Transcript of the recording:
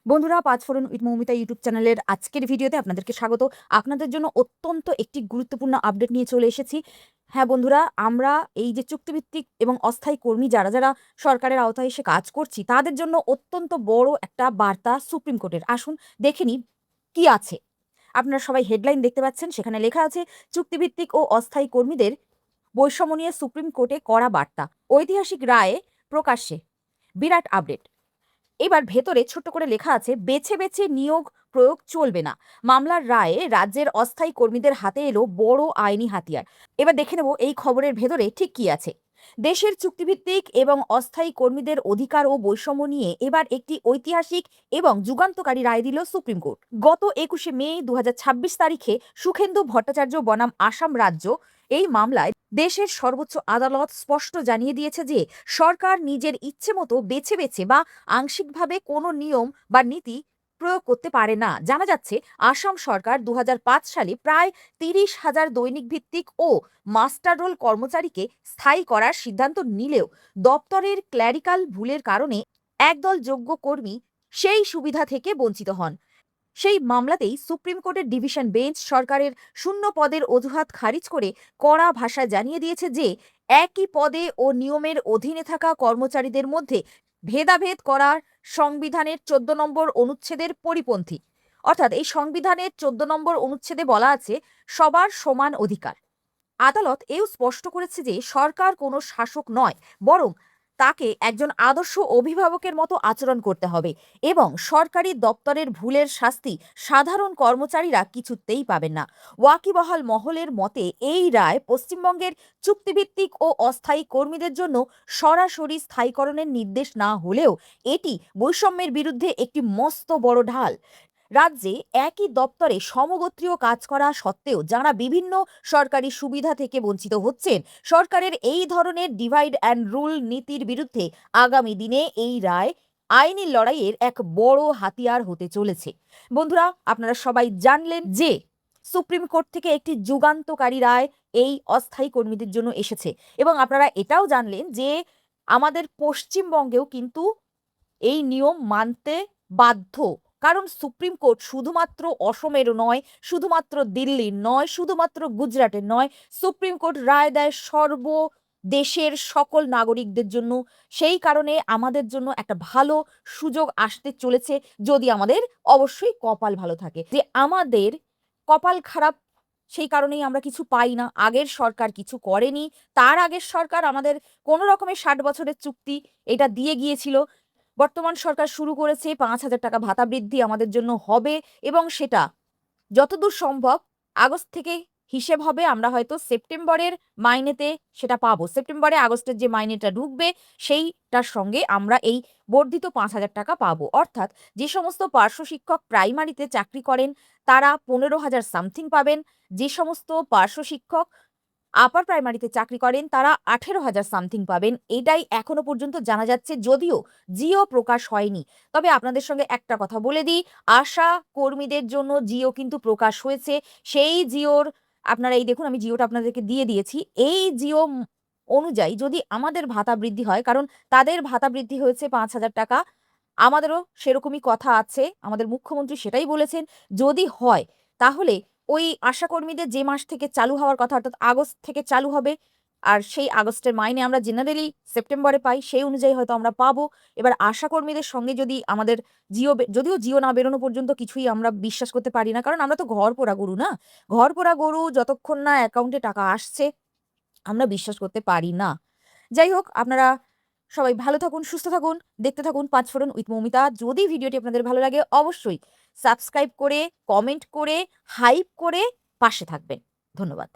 বন্ধুরা, পাঁচফোড়ন with Moumita YouTube চ্যানেলের আজকের ভিডিওতে আপনাদেরকে স্বাগত। আপনাদের জন্য অত্যন্ত একটি গুরুত্বপূর্ণ আপডেট নিয়ে চলে এসেছি। হ্যাঁ বন্ধুরা, আমরা এই যে চুক্তিভিত্তিক এবং অস্থায়ী কর্মী যারা যারা সরকারের আওতায় এসে কাজ করছি, তাদের জন্য অত্যন্ত বড় একটা বার্তা সুপ্রিম কোর্টের। আসুন দেখে নিই কি আছে। আপনারা সবাই হেডলাইন দেখতে পাচ্ছেন, সেখানে লেখা আছে চুক্তিভিত্তিক ও অস্থায়ী কর্মীদের বৈষম্য নিয়ে সুপ্রিম কোর্টে কড়া বার্তা, ঐতিহাসিক রায়ে প্রকাশ্যে বিরাট আপডেট। এবার ভেতরে ছোট্ট করে লেখা আছে, বেছে বেছে নিয়োগ প্রয়োগ চলবে না। মামলার রায়ে রাজ্যের অস্থায়ী কর্মীদের হাতে এলো বড় আইনি হাতিয়ার। এবার দেখে নেব এই খবরের ভেতরে ঠিক কি আছে। দেশের চুক্তিভিত্তিক এবং অস্থায়ী কর্মীদের অধিকার ও বৈষম্য নিয়ে এবার একটি ঐতিহাসিক এবং যুগান্তকারী রায় দিল সুপ্রিম কোর্ট। গত ২১শে মে ২০২৬ তারিখে সুখেন্দু ভট্টাচার্য বনাম আসাম রাজ্য এই মামলায় দেশের সর্বোচ্চ আদালত স্পষ্ট জানিয়ে দিয়েছে যে সরকার নিজের ইচ্ছে মতো বেছে বেছে বা আংশিকভাবে কোনো নিয়ম বা নীতি প্রয়োগ করতে পারে না। জানা যাচ্ছে, আসাম সরকার ২০০৫ সালে প্রায় ৩০,০০০ দৈনিক ভিত্তিক ও মাস্টার রোল কর্মচারীকে স্থায়ী করার সিদ্ধান্ত নিলেও দপ্তরের ক্ল্যারিক্যাল ভুলের কারণে একদল যোগ্য কর্মী সেই সুবিধা থেকে বঞ্চিত হন। সেই মামলাতেই সুপ্রিম কোর্টের ডিভিশন বেঞ্চ সরকারের শূন্য পদের অজুহাত খারিজ করে কড়া ভাষায় জানিয়ে দিয়েছে যে একই পদে ও নিয়মের অধীনে থাকা কর্মচারীদের মধ্যে ভেদাভেদ করার সংবিধানের ১৪ নম্বর অনুচ্ছেদের পরিপন্থী। অর্থাৎ এই সংবিধানের ১৪ নম্বর অনুচ্ছেদে বলা আছে সবার সমান অধিকার। আদালত এও স্পষ্ট করেছে যে সরকার কোনো শাসক নয়, বরং তাকে একজন আদর্শ অভিভাবকের মতো আচরণ করতে হবে এবং সরকারি দপ্তরের ভুলের শাস্তি সাধারণ কর্মচারীরা কিছুতেই পাবেন না। ওয়াকিবহাল মহলের মতে এই রায় পশ্চিমবঙ্গের চুক্তিভিত্তিক ও অস্থায়ী কর্মীদের জন্য সরাসরি স্থায়ীকরণের নির্দেশ না হলেও এটি বৈষম্যের বিরুদ্ধে একটি মস্ত বড় ঢাল। রাজ্যে একই দপ্তরে সমগোত্রীয় কাজ করা সত্ত্বেও যারা বিভিন্ন সরকারি সুবিধা থেকে বঞ্চিত হচ্ছেন, সরকারের এই ধরনের ডিভাইড অ্যান্ড রুল নীতির বিরুদ্ধে আগামী দিনে এই রায় আইনি লড়াইয়ের এক বড় হাতিয়ার হতে চলেছে। বন্ধুরা, আপনারা সবাই জানলেন যে সুপ্রিম কোর্ট থেকে একটি যুগান্তকারী রায় এই অস্থায়ী কর্মীদের জন্য এসেছে এবং আপনারা এটাও জানলেন যে আমাদের পশ্চিমবঙ্গেও কিন্তু এই নিয়ম মানতে বাধ্য। কারণ সুপ্রিম কোর্ট শুধুমাত্র অসমের নয়, শুধুমাত্র দিল্লির নয়, শুধুমাত্র গুজরাটের নয়, সুপ্রিম কোর্ট রায় দেয় দেশের সকল নাগরিকদের জন্য। সেই কারণে আমাদের জন্য একটা ভালো সুযোগ আসতে চলেছে, যদি আমাদের অবশ্যই কপাল ভালো থাকে। যে আমাদের কপাল খারাপ, সেই কারণেই আমরা কিছু পাই না। আগের সরকার কিছু করেনি, তার আগের সরকার আমাদের কোনো রকমের ৬০ বছরের চুক্তি এটা দিয়ে গিয়েছিল। বর্তমান সরকার শুরু করেছে ৫,০০০ টাকা ভাতা বৃদ্ধি আমাদের জন্য হবে এবং সেটা যতদূর সম্ভব আগস্ট থেকে হিসেব হবে। আমরা হয়তো সেপ্টেম্বরের মাইনেতে সেটা পাবো। সেপ্টেম্বরে আগস্টের যে মাইনেটা ঢুকবে সেইটার সঙ্গে আমরা এই বর্ধিত ৫,০০০ টাকা পাবো। অর্থাৎ যে সমস্ত পার্শ্ব শিক্ষক প্রাইমারিতে চাকরি করেন তারা ১৫,০০০ সামথিং পাবেন। যে সমস্ত পার্শ্ব শিক্ষক আপার প্রাইমারিতে চাকরি করেন তারা ১৮,০০০ সামথিং পাবেন। এটাই এখনো পর্যন্ত জানা যাচ্ছে, যদিও জিও প্রকাশ হয়নি। তবে আপনাদের সঙ্গে একটা কথা বলে দিই, আশা কর্মীদের জন্য জিও কিন্তু প্রকাশ হয়েছে। সেই জিওর আপনারা এই দেখুন, আমি জিওটা আপনাদেরকে দিয়ে দিয়েছি। এই জিও অনুযায়ী যদি আমাদের ভাতা বৃদ্ধি হয়, কারণ তাদের ভাতা বৃদ্ধি হয়েছে ৫,০০০ টাকা, আমাদেরও সেরকমই কথা আছে। আমাদের মুখ্যমন্ত্রী সেটাই বলেছেন, যদি হয় তাহলে ওই আশাকর্মীদের যে মাস থেকে চালু হওয়ার কথা, অর্থাৎ আগস্ট থেকে চালু হবে। আর সেই আগস্টের মাইনে আমরা জেনারেলি সেপ্টেম্বরে পাই, সেই অনুযায়ী হয়তো আমরা পাবো। এবার আশাকর্মীদের সঙ্গে যদি আমাদের যদিও জিও না বেরোনো পর্যন্ত কিছুই আমরা বিশ্বাস করতে পারি না, কারণ আমরা তো ঘর পোড়া গরু না। ঘর পোড়া গরু যতক্ষণ না অ্যাকাউন্টে টাকা আসছে আমরা বিশ্বাস করতে পারি না। যাই হোক, আপনারা সবাই ভালো থাকুন, সুস্থ থাকুন, দেখতে থাকুন পাঁচফোড়ন উইথ মৌমিতা। যদি ভিডিওটি আপনাদের ভালো লাগে অবশ্যই সাবস্ক্রাইব করে, কমেন্ট করে, হাইপ করে পাশে থাকবেন। ধন্যবাদ।